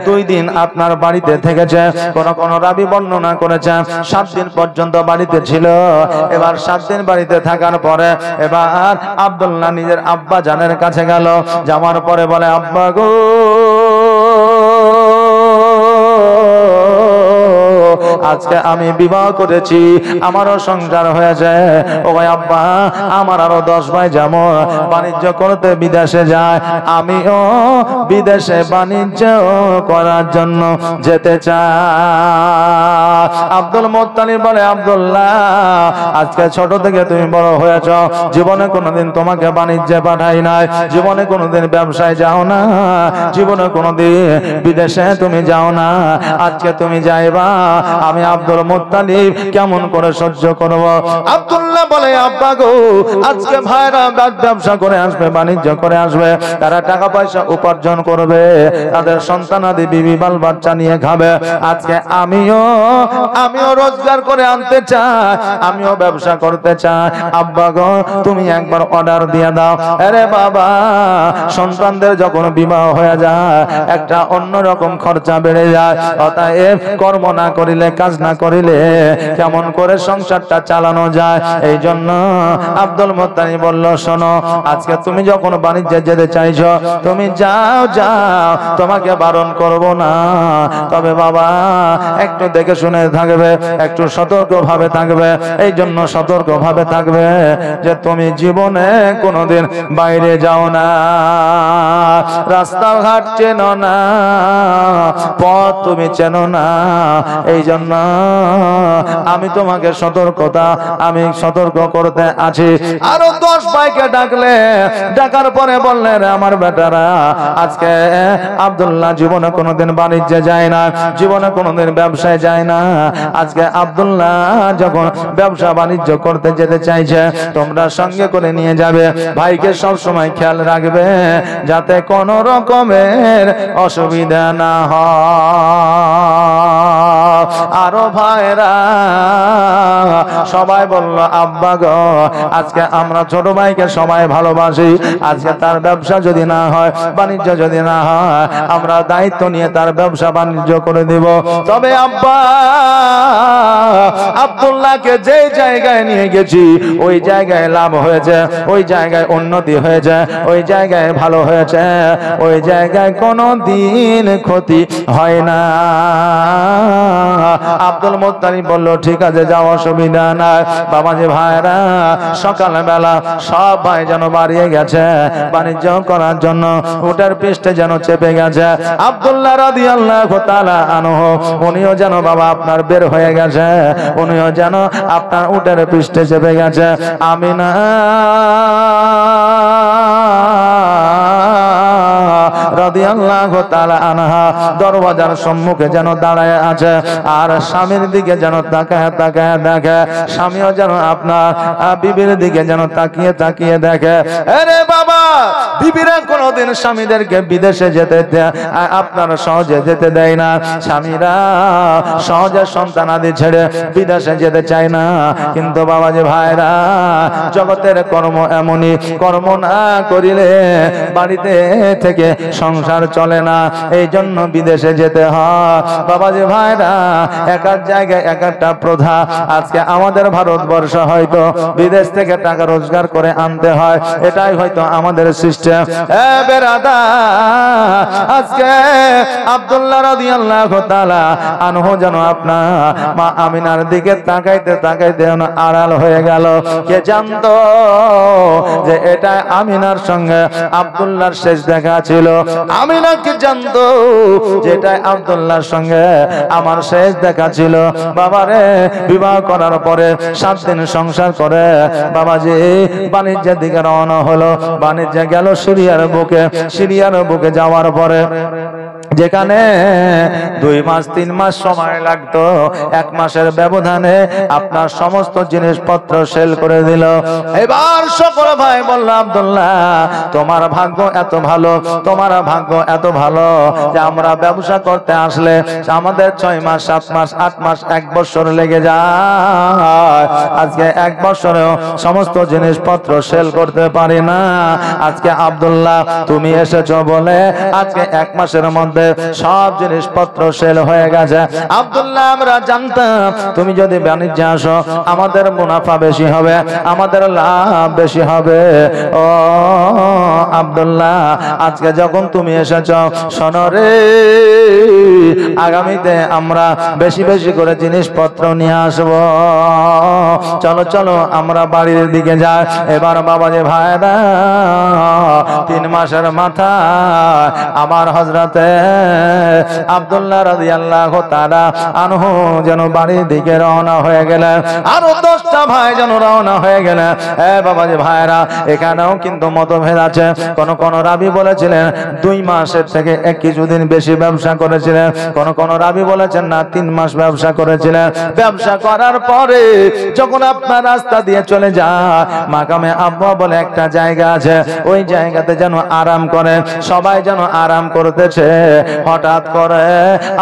2 দিন আপনার বাড়িতে থেকেছে। কোন কোন রাবী বর্ণনা করেছে 7 দিন পর্যন্ত বাড়িতে ছিল। এবার 7 দিন বাড়িতে থাকার পরে এবার আব্দুল্লাহ নিজের আব্বা জানের কাছে গেল। যাওয়ার পরে বলে, আব্বা গো, আজকে আমি বিবাহ করেছি, আমারও সংসার হয়েছে। ও ভাই আব্বা, আমার আরো 10 ভাই যেমন বাণিজ্য করতে বিদেশে যায়, আমিও বিদেশে বাণিজ্য করার জন্য যেতে চাই। আব্দুল মুত্তালিব বলে, আব্দুল্লাহ, আজকে ছোট থেকে তুমি বড় হয়েছ, জীবনে কোনোদিন তোমাকে বাণিজ্যে পাঠাই নাই, জীবনে কোনোদিন ব্যবসায় যাও না, জীবনে কোনোদিন বিদেশে তুমি যাও না, আজকে তুমি যাইবা, আমি আব্দুল মুত্তালিব কেমন করে সহ্য করব? আব্দুল্লাহ বলে, আব্বা গো, আজকে ভাইরা ব্যবসা করে আসবে, বাণিজ্য করে আসবে, তারা টাকা পয়সা উপার্জন করবে, তাদের সন্তানাদি বিবি বাল বাচ্চা নিয়ে খাবে। আজকে আমিও রোজগার করে আনতে চাই, আমিও ব্যবসা করতে চাই। আব্বা গো, তুমি একবার অর্ডার দিয়ে দাও। আরে বাবা, সন্তানদের যখন বিবাহ হয়ে যায় একটা অন্যরকম খরচা বেড়ে যায়। অতএব কর্ম না করিলে, কাজ না করিলে কেমন করে সংসারটা চালানো যায়? এই জন্য আব্দুল মুত্তালিব বলল, শোনো, আজকে তুমি যখন বাণিজ্যে যেতে চাইছো, তুমি যাও, তোমাকে বারণ করব না, তবে বাবা একটু দেখে শুনে থাকবে, একটু সতর্ক ভাবে থাকবে। এই জন্য সতর্ক ভাবে থাকবে যে তুমি জীবনে কোনোদিন বাইরে যাও না, রাস্তাঘাট চেনো না, পথ তুমি চেনো না। এই জন্য আমি তোমাকে আমি সতর্ক করতে আছি। আরো 10 ভাইকে ডাকলে, ডাকার পরে বললেন, আমার বেটারা, আজকে আব্দুল্লাহ জীবনে কোনোদিন বাণিজ্যে যায় না, জীবনে কোনোদিন ব্যবসায় যায় না, আজকে আব্দুল্লাহ যখন ব্যবসা বাণিজ্য করতে যেতে চাইছে, তোমরা সঙ্গে করে নিয়ে যাবে। ভাইকে সব সময় খেয়াল রাখবে যাতে কোনো রকমের অসুবিধা না হয়। আরো ভাইরা সবাই বলল, আব্বা গো, আজকে আমরা ছোট ভাইকে সবাই ভালোবাসি, আজকে তার ব্যবসা যদি না হয়, বাণিজ্য যদি না হয়, আমরা দায়িত্ব নিয়ে তার ব্যবসা বাণিজ্য করে দিব। তবে আব্বা, আব্দুল্লাহকে যে জায়গায় নিয়ে গেছি ওই জায়গায় লাভ হয়েছে, ওই জায়গায় উন্নতি হয়েছে, ওই জায়গায় ভালো হয়েছে, ওই জায়গায় কোনো দিন ক্ষতি হয় না। আব্দুল মুত্তালিব বলল, ঠিক আছে, যাও, অসুবিধা সুবিধা নাই। বাবাজি ভাইরা সকালবেলা সব ভাই যেন বাড়িয়ে গেছে বাণিজ্য করার জন্য, উটের পৃষ্ঠে যেন চেপে গেছে। আব্দুল্লাহ রাদিয়াল্লাহু তাআলা আনহু উনিও যেন বাবা আপনার বের হয়ে গেছে, উনিও যেন আপনার উটের পৃষ্ঠে চেপে গেছে। আমিনা রাদিয়াল্লাহু তাআলা আনহা দরওয়াজার সম্মুখে যেন দাঁড়ায় আছে, আর স্বামীর দিকে যেন তাকায় তাকায় দেখে, স্বামীও যেন আপনার বিবির দিকে যেন তাকিয়ে তাকিয়ে দেখে। আরে বাবা, বিবিরা কোনোদিন স্বামীদেরকে বিদেশে যেতে আপনার সহজে যেতে দেয় না, স্বামীরা সহজে সন্তানাদি ছেড়ে বিদেশে যেতে চায় না। কিন্তু বাবাজি ভাইরা জগতের কর্ম এমনই, কর্ম না করিলে বাড়িতে থেকে সংসার চলে না, এই জন্য বিদেশে যেতে হয়। বাবাজি ভাইরা এক এক জায়গায় এক একটা প্রথা। আজকে আমাদের ভারতবর্ষ হয়তো বিদেশ থেকে টাকা রোজগার করে আনতে হয়, এটাই হয়তো আমাদের সিস্টেম। আজকে আব্দুল্লাহ রাদিয়াল্লাহু তাআলা আনহু যেন আপনার মা আমিনার দিকে তাকাইতে তাকাইতে আড়াল হয়ে গেল। কে জানতো যে এটা আমিনার সঙ্গে আব্দুল্লাহর শেষ দেখা ছিল? আমিনা কি জানতো যেটা আব্দুল্লাহর সঙ্গে আমার শেষ দেখা ছিল? বাবারে বিবাহ করার পরে 7 দিন সংসার করে বাবাজি বাণিজ্যের দিকে রওনা হলো। বাণিজ্যে গেল সিরিয়ার বুকে। সিরিয়ার বুকে যাওয়ার পরে যেখানে 2 মাস 3 মাস সময় লাগতো, 1 মাসের ব্যবধানে আপনার সমস্ত জিনিসপত্র সেল করে দিল। এবার সকল ভাই বলল, আব্দুল্লাহ তোমার ভাগ্য এত ভালো, তোমার ভাগ্য এত ভালো যে আমরা ব্যবসা করতে আসলে আমাদের 6 মাস 7 মাস 8 মাস 1 বছর লেগে যায়, আজকে 1 বছরেও সমস্ত জিনিসপত্র সেল করতে পারি না। আজকে আব্দুল্লাহ তুমি এসেছো বলে আজকে 1 মাসের মধ্যে সব জিনিসপত্র সেল হয়ে গেছে। আব্দুল্লাহ আমরা জানতাম তুমি যদি বাণিজ্যে আসো আমাদের মুনাফা বেশি হবে, আমাদের লাভ বেশি হবে। ও আব্দুল্লাহ আজকে যখন তুমি এসেছো শোনো রে, আগামীতে আমরা বেশি বেশি করে জিনিসপত্র নিয়ে আসবো, চলো চলো আমরা বাড়ির দিকে যাই। এবার বাবাজি ভাইরা 3 মাসের মাথা আমার হযরতে আব্দুল্লাহ রাদিয়াল্লাহু তাআলা আনহু যেন বাড়ির দিকে রওনা হয়ে গেলেন। আরো 10টা ভাই যেন রওনা হয়ে গেলেন। বাবাজি ভাইরা এখানেও কিন্তু মতভেদ আছে। কোন কোন রাবি বলেছিলেন 2 মাসের থেকে কিছুদিন বেশি ব্যবসা করেছিলেন, কোন কোন রাবি বলেছেন না 3 মাস ব্যবসা করেছিলেন। ব্যবসা করার পরে যখন আপনার রাস্তা দিয়ে চলে যায় মাকামে আব্বা বলে একটা জায়গা আছে, ওই জায়গাতে যেন আরাম করে, সবাই যেন আরাম করতেছে। হঠাৎ করে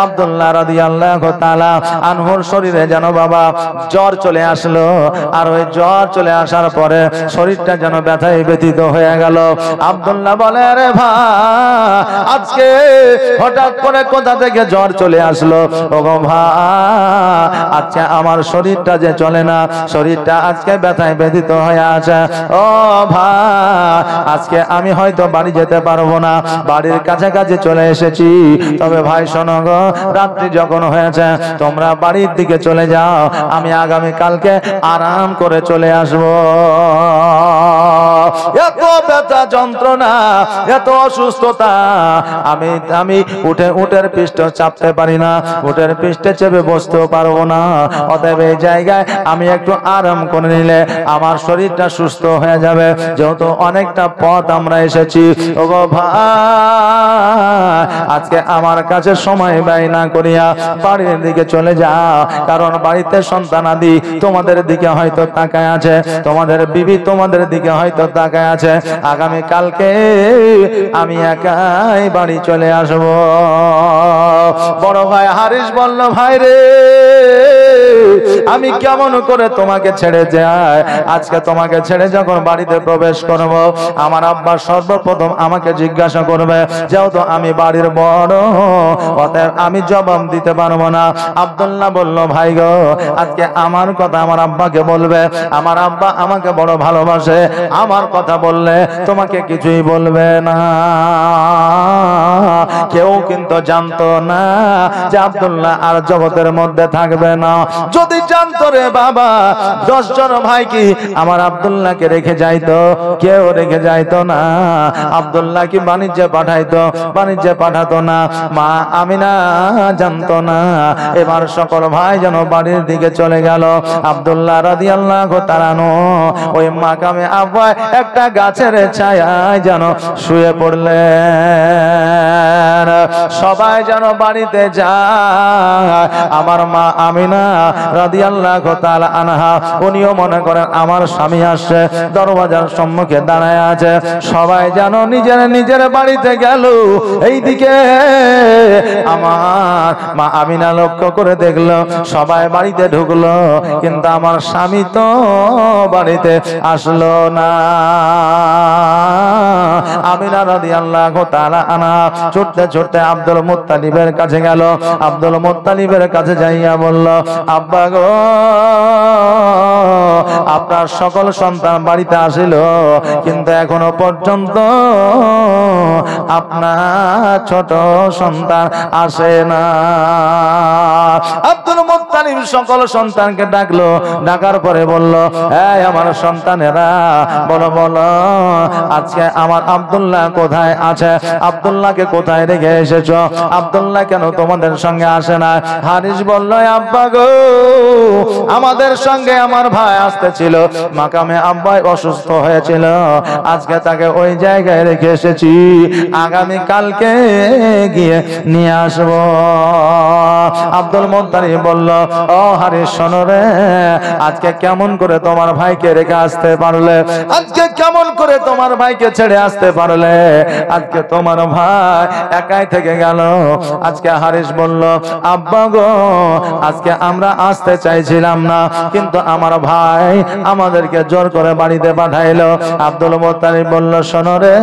আব্দুল্লাহ রাদিয়াল্লাহু তাআলা আনহুর শরীরে যেন বাবা জ্বর চলে আসলো, আর ওই জ্বর চলে আসার পরে শরীরটা যেন ব্যথায় ব্যথিত হয়ে গেল। আব্দুল্লাহ বলে আরে ভাই আজকে হঠাৎ করে কোথা থেকে জ্বর চলে আসলো? ওগো ভাই আজকে আমার শরীরটা যে চলে না, শরীরটা আজকে ব্যথায় ব্যথিত হয়ে আছে। ও ভাই আজকে আমি হয়তো বাড়ি যেতে পারবো না, বাড়ির কাছাকাছি চলে এসেছি, তবে ভাই শোনো গো, রাত্রি যখন হয়েছে তোমরা বাড়ির দিকে চলে যাও, আমি আগামী কালকে আরাম করে চলে আসবো। এত ব্যথা যন্ত্রণা, এত অসুস্থতা, আমি উটের পৃষ্ঠ চাপতে পারি না, উটের পৃষ্ঠে চেপে বসতেও পারবো না। অতএব এই জায়গায় আমি একটু আরাম করে নিলে আমার শরীরটা সুস্থ হয়ে যাবে, যেহেতু অনেকটা পথ আমরা এসেছি। ওগো ভাই আজকে আমার কাছে সময় ব্যয় না করিয়া বাড়ির দিকে চলে যাও, কারণ বাড়িতে সন্তানাদি তোমাদের দিকে হয়তো তাকায় আছে, তোমাদের বিবি তোমাদের দিকে হয়তো তাকায় আছে। আগামী কালকে আমি একাই বাড়ি চলে আসব। বড় ভাই হারিস বলল, ভাই রে আমি কেমন করে তোমাকে ছেড়ে যাই? আজকে তোমাকে ছেড়ে যখন বাড়িতে প্রবেশ করব, আমার আব্বা সর্বপ্রথম আমাকে জিজ্ঞাসা করবে, যেহেতু আমি বাড়ির বড়, অতএব আমি জবাব দিতে পারবো না। আব্দুল্লাহ বলল, ভাই গো আজকে আমার কথা আমার আব্বাকে বলবে, আমার আব্বা আমাকে বড় ভালোবাসে, আমার কথা বললে তোমাকে কিছুই বলবে না। কেউ কিন্তু জানতো না যে আব্দুল্লাহ আর জগতের মধ্যে থাকবে না। যদি জানতো রে বাবা 10 জন ভাই কি আমার আব্দুল্লাহকে রেখে যাইতো? কেউ রেখে যাইতো না। আব্দুল্লাহ কি বাণিজ্যে পাঠাইতো? বাণিজ্যে পাঠাতো না। মা আমিনা জানতো না। এবার সকল ভাই যেন বাড়ির দিকে চলে গেল। আব্দুল্লাহ রাদিয়াল্লাহু তাআলা ওই মাকামে আব্বা একটা গাছের ছায়ায় যেন শুয়ে পড়লেন। সবাই যেন বাড়িতে যায়। আমার মা আমিনা রাদিয়াল্লাহু তাআলা আনহা উনিও মনে করেন আমার স্বামী আসছে, দরওয়াজার সম্মুখে দাঁড়ায় আছে। সবাই যেন নিজের নিজের বাড়িতে গেল। এইদিকে আমার মা আমিনা লক্ষ্য করে দেখলো সবাই বাড়িতে ঢুকলো, কিন্তু আমার স্বামী তো বাড়িতে আসলো না। আমিনা রাদিয়াল্লাহু তাআলা আনহা ছুটতে ছুটতে আব্দুল মুত্তালিবের কাছে গেল। আব্দুল মুত্তালিবের কাছে যাইয়া বলল, আব্বা গো, আপনার সকল সন্তান বাড়িতে আসিল, কিন্তু এখনো পর্যন্ত আপনার ছোট সন্তান আসে না। আব্দুল মুত্তালিব সকল সন্তানকে ডাকলো। ডাকার পরে বলল, এই আমার সন্তানেরা, বলো বলো আজকে আমার আব্দুল্লাহ কোথায় আছে? আব্দুল্লাহকে কোথায় রেখে এসেছো? আব্দুল্লাহ কেন তোমাদের সঙ্গে আসে না? হারিস বলল, আব্বা গো, আমাদের সঙ্গে আমার ভাই আসতেছিল, মাকামে আব্বাই অসুস্থ হয়েছিল, আজকে তাকে ওই জায়গায় রেখে এসেছি, আগামী কালকে গিয়ে নিয়ে আসবো। আব্দুল মুত্তালিব বলল, ও হারিস শোনো রে, আজকে কেমন করে তোমার ভাইকে রেখে আসতে পারলে? আজকে কেমন করে তোমার ভাইকে ছেড়ে আসতে পারলে? আজকে তোমার ভাই একাই থেকে গেল। আজকে হারিস বলল, আব্বা গো, আজকে আমরা আসতে চাইছিলাম না, কিন্তু আমার ভাই আমাদেরকে জোর করে বাড়িতে পাঠাইলো। আব্দুল মুত্তালিব বলল, শোনো রে,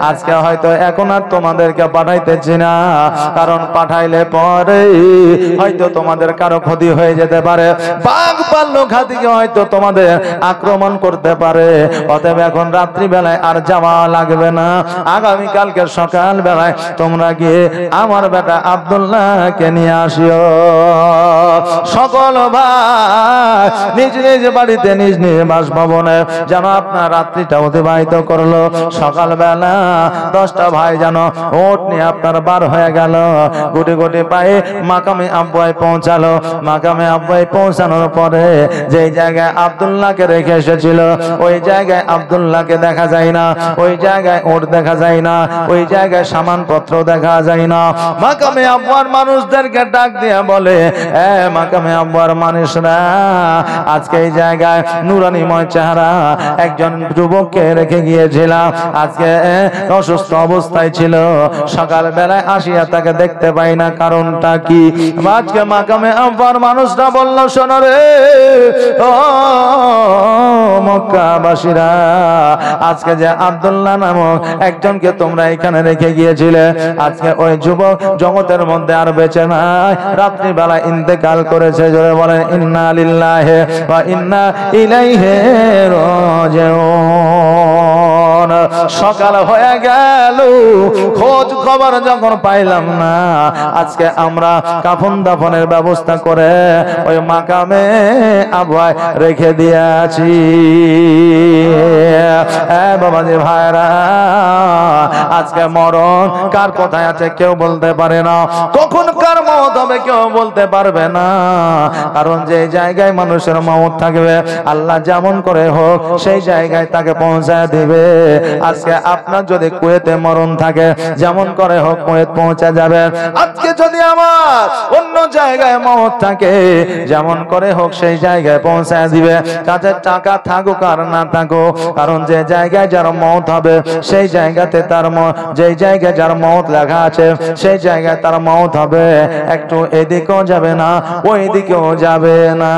আজকে হয়তো এখন আর তোমাদেরকে পাঠাইতেছি না, কারণ পাঠাইলে পরে হয়তো তোমাদের কারো ক্ষতি হয়ে যেতে পারে, বাঘ ভাল্লুক হাতিকে হয়তো তোমাদের আক্রমণ করতে পারে। অতএব এখন রাত্রি বেলায় আর যাওয়া লাগবে না, আগামী কালকে সকাল বেলায় তোমরা গিয়ে আমার বেটা আব্দুল্লাহকে নিয়ে আসিও। সকল ভাই নিজ নিজ বাড়িতে নিজ নিজ বাসভবনে যেন আপনার রাত্রিটা অতিবাহিত করলো। সকালবেলা 10টা ভাই যেন ওট নিয়ে আপনার বার হয়ে গেল, গুটি গুটি পায়ে মাকামে আব্বাই পৌঁছালো। মাকামে আব্বাই পৌঁছানোর পরে যে জায়গায় আব্দুল্লাহকে রেখে এসেছিল ওই জায়গায় আব্দুল্লাহকে দেখা যায় না, ওই জায়গায় ওট দেখা যায় না, ওই জায়গায় সামানপত্র দেখা যায় না। মাকামে আব্বার মানুষদেরকে ডাক দিয়ে বলে, মাকামে আব্বার মানুষরা, আজকে এই জায়গায় নুরানিময় চেহারা একজন যুবককে রেখে গিয়েছিলাম, আজকে অসুস্থ অবস্থায় ছিল, সকাল বেলায় আসিয়া তাকে দেখতে পাই না, কারণটা কি? আজকে মাকামে আব্বার মানুষরা বলল, শোনো রে ও মক্কাবাসীরা, আজকে যে আব্দুল্লাহ নামক একজনকে তোমরা এখানে রেখে গিয়েছিলে, আজকে ওই যুবক জগতের মধ্যে আর বেঁচে নাই, রাত্রি বেলা ইন্তেকাল করেছে। জোরে বলেন ইন্না লিল্লাহি ওয়া ইন্না ইলাইহি রাজিউন। সকাল হয়ে গেল, খোঁজ খবর যখন পাইলাম না, আজকে আমরা কাফন দাফনের ব্যবস্থা করে ওই মাকামে আব্বাই রেখে দিয়েছি। বাবাজি ভাইরা, আজকে মরণ কার কোথায় আছে কেউ বলতে পারে না, কখন কার মওত হবে কেউ বলতে পারবে না, কারণ যে জায়গায় মানুষের মওত থাকবে আল্লাহ যেমন করে হোক সেই জায়গায় তাকে পৌঁছায় দিবে। আজকে আপনার যদি কুয়েতে মরণ থাকে, যেমন করে হোক কুয়েত পৌঁছে যাবে। আজকে যদি আমার অন্য জায়গায় মওত থাকে, যেমন করে হোক সেই জায়গায় পৌঁছায় দিবে। কাছে টাকা থাকুক আর না থাকুক, কারণ যে জায়গায় যার মওত হবে সেই জায়গাতে তার যেই জায়গায় যার মওত লেখা আছে সেই জায়গায় তার মওত হবে, একটু এদিকেও যাবে না ওই দিকেও যাবে না।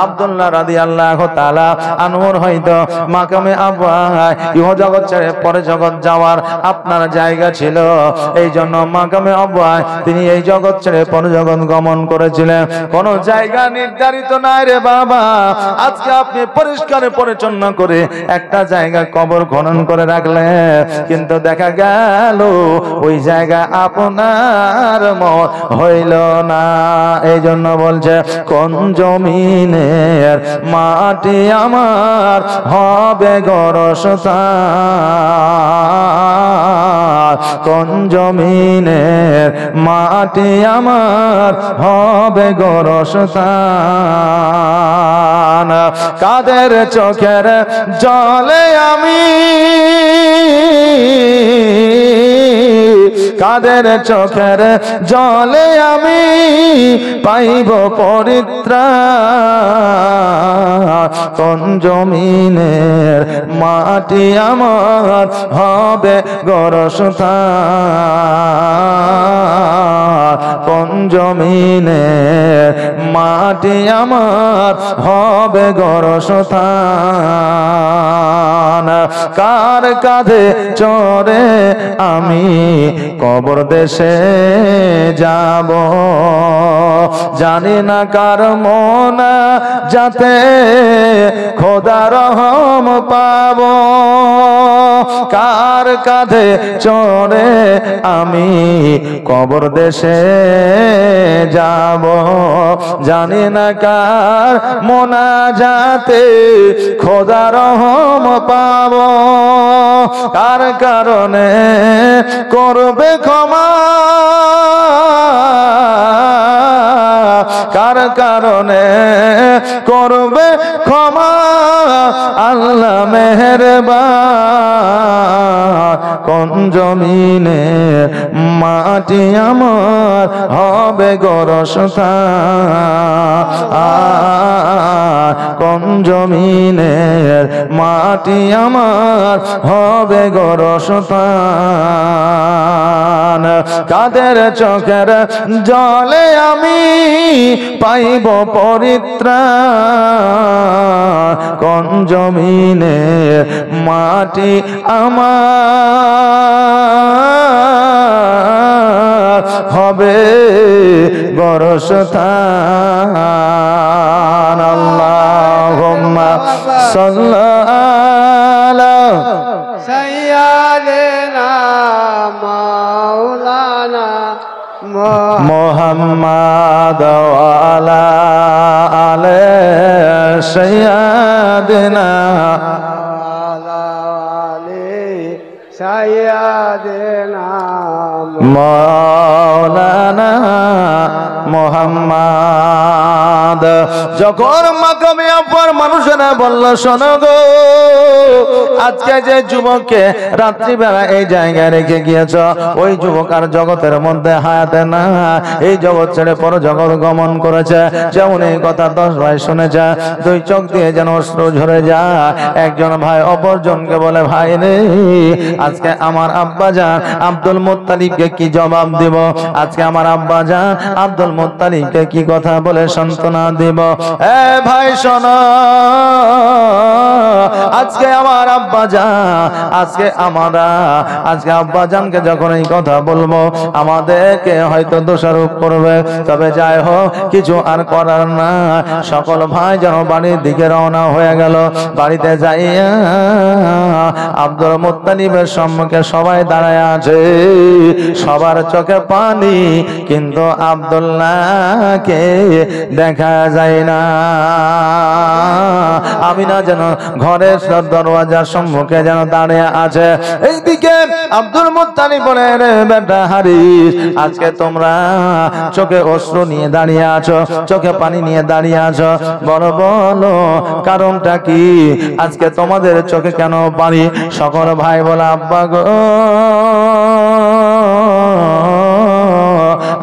আব্দুল্লাহ রাদিয়াল্লাহু তাআলা আনহুর হয়তো মাকামে আব্বা ইহ জগৎ ছেড়ে পরে জগৎ যাওয়ার আপনার জায়গা ছিল, এই জন্য মাকামে আব্বা তিনি এই জগৎ ছেড়ে পরে জগৎ গমন করেছিলেন। কোন জায়গা নির্ধারিত নাই রে বাবা। আজকে আপনি পরিষ্কার পরিচ্ছন্ন করে একটা জায়গা কবর খনন করে রাখলেন, রাখলে কিন্তু দেখা গেল ওই জায়গা আপনার মত হইল না। এই জন্য বলছে কোন জমিনের মাটি আমার হবে গোরস্থান, কোন জমিনের মাটি আমার হবে গোরস্থান। কাদের চোখের জলে আমি, কাদের চোখের জলে আমি পাইব পরিত্রাণ, কোন জমিনের মাটি আমার হবে গোরস্থান, কোন জমিনের মাটি আমার হবে গোরস্থান। কার কাঁধে চড়ে আমি কবর দেশে যাব, জানি না কার মন যাতে খোদা রহম পাব। কার কাঁধে চড়ে আমি কবর দেশে যাব, জানি না কার মোনা যাতে খোদা রহম পাব। কার কারণে করবে ক্ষমা, কার কারণে করবে ক্ষমা আল্লাহ মেহেরবান, কোন জমিনে মাটি আমার হবে গোরস্থান, কোন জমিনের মাটি আমার হবে গোরস্থান। কাদের চোখের জলে আমি পাইব পরিত্রাণ, কোন জমিনের মাটি আমার হবে গোরস্থান। আল্লাহুম্মা সাল্লি আলা সাইয়্যিদিনা মাওলানা মুহাম্মাদ ওয়া আলা আলি সাইয়্যিদিনা সাইয়্যিদিনা মাওলানা মুহাম্মাদ। যখন মাকামে আফার মানুষেরা বলল শোনো গো, আজকে যে যুবককে রাত্রিবেলা এই জায়গায় রেখে গিয়েছ ওই যুবক আর জগতের মধ্যে হায়াতে না, এই জগৎ ছেড়ে পর জগৎ গমন করেছে। যেমন এই কথা 10 ভাই শুনেছে, দুই চোখ দিয়ে যেন অশ্রু ঝরে যায়। একজন ভাই অপরজনকে বলে ভাই রে আজকে আমার আব্বাজান আব্দুল মুত্তালিবকে কি জবাব দিব, আজকে আমার আব্বাজান আব্দুল মুত্তালিবকে কি কথা বলে সান্ত্বনা দিব। এ ভাই শোনো, আজকে আমার আব্বাজান, আজকে আজকে আব্বাজানকে যখন এই কথা বলবো আমাদেরকে হয়তো দোষারোপ করবে। তবে যাই হোক কিছু আর করার না। সকল ভাই যেন বাড়ির দিকে রওনা হয়ে গেল। বাড়িতে যাইয়া আব্দুল মুত্তালিবের সম্মুখে সবাই দাঁড়ায় আছে, সবার চোখে পানি, কিন্তু আব্দুল্লাহকে দেখা যায় না। আমিনা যেন ঘরের দরওয়াজার সম্মুখে যেন দাঁড়িয়ে আছে। এইদিকে আব্দুল মুত্তালিব বলে রে বেটা হারিস, আজকে তোমরা চোখে অশ্রু নিয়ে দাঁড়িয়ে আছো, চোখে পানি নিয়ে দাঁড়িয়ে আছো, বলো বলো কারণটা কি, আজকে তোমাদের চোখে কেন পানি? সকল ভাই বলে আব্বা গো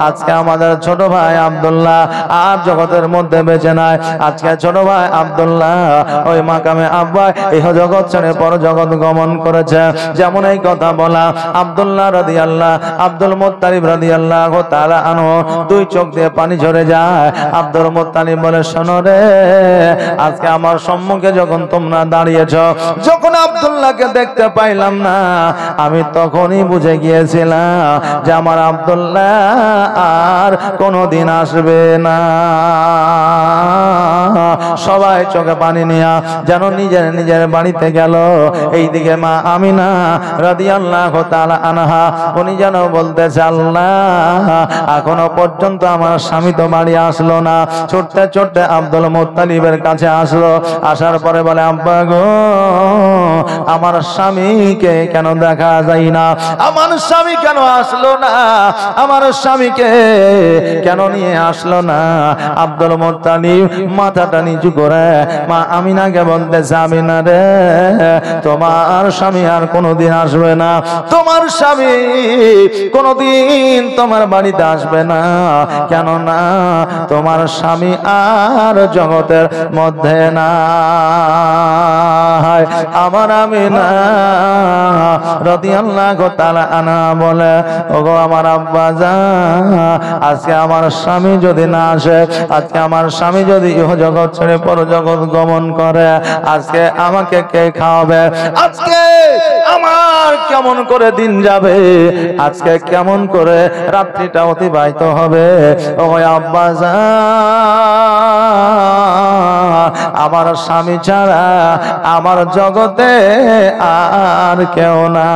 আজকে আমাদের ছোট ভাই আব্দুল্লাহ আর জগতের মধ্যে বেঁচে নাই। আজকে ছোট ভাই আব্দুল্লাহ ওই মাকামে আব্বা এই জগৎ ছেড়ে পর জগৎ গমন করেছে। যেমন এই কথা বলা আব্দুল্লাহ রাদিয়াল্লাহু আব্দুল মুত্তালিব রাদিয়াল্লাহু তাআলা আনহু দুই চোখ দিয়ে পানি ঝরে যায়। আব্দুল মুত্তালিব বলে শোনো রে, আজকে আমার সম্মুখে যখন তোমরা দাঁড়িয়েছো, যখন আব্দুল্লাহকে দেখতে পাইলাম না, আমি তখনই বুঝে গিয়েছিলাম যে আমার আব্দুল্লাহ আর কোনদিন আসবে না। সবাই চোখে পানি নিয়া যেন নিজের নিজের বাড়িতে গেল। এইদিকে মা আমিনা রাদিয়াল্লাহু তাআলা আনহা উনি যেন বলতেছে, আল্লাহ এখনো পর্যন্ত আমার স্বামী তো বাড়ি আসলো না। ছুটতে ছুটতে আব্দুল মুত্তালিবের কাছে আসলো। আসার পরে বলে, আব্বা গো, আমার স্বামীকে কেন দেখা যায় না? আমার স্বামী কেন আসলো না? আমার স্বামীকে কেন নিয়ে আসলো না? আব্দুল মুত্তালিব মাথাটা নিচু করে মা আমিনাকে বলতেছে, আমিনা রে, তোমার স্বামী আর কোনোদিন আসবে না। তোমার স্বামী কোনোদিন তোমার বাড়িতে আসবে না। কেন না? তোমার স্বামী আর জগতের মধ্যে না। আমার আমিনা রাদিয়াল্লাহু তাআলা আনহা বলে, ওগো আমার আব্বা জান, আজকে আমার স্বামী যদি না আসে, আজকে আমার স্বামী যদি ইহ জগৎ ছেড়ে পর জগৎ গমন করে, আজকে আমাকে কে খাওয়াবে? আজকে আমার কেমন করে দিন যাবে? আজকে কেমন করে রাত্রিটা অতিবাহিত হবে? ও আব্বা জান, আমার স্বামী ছাড়া আমার জগতে আর কেউ না।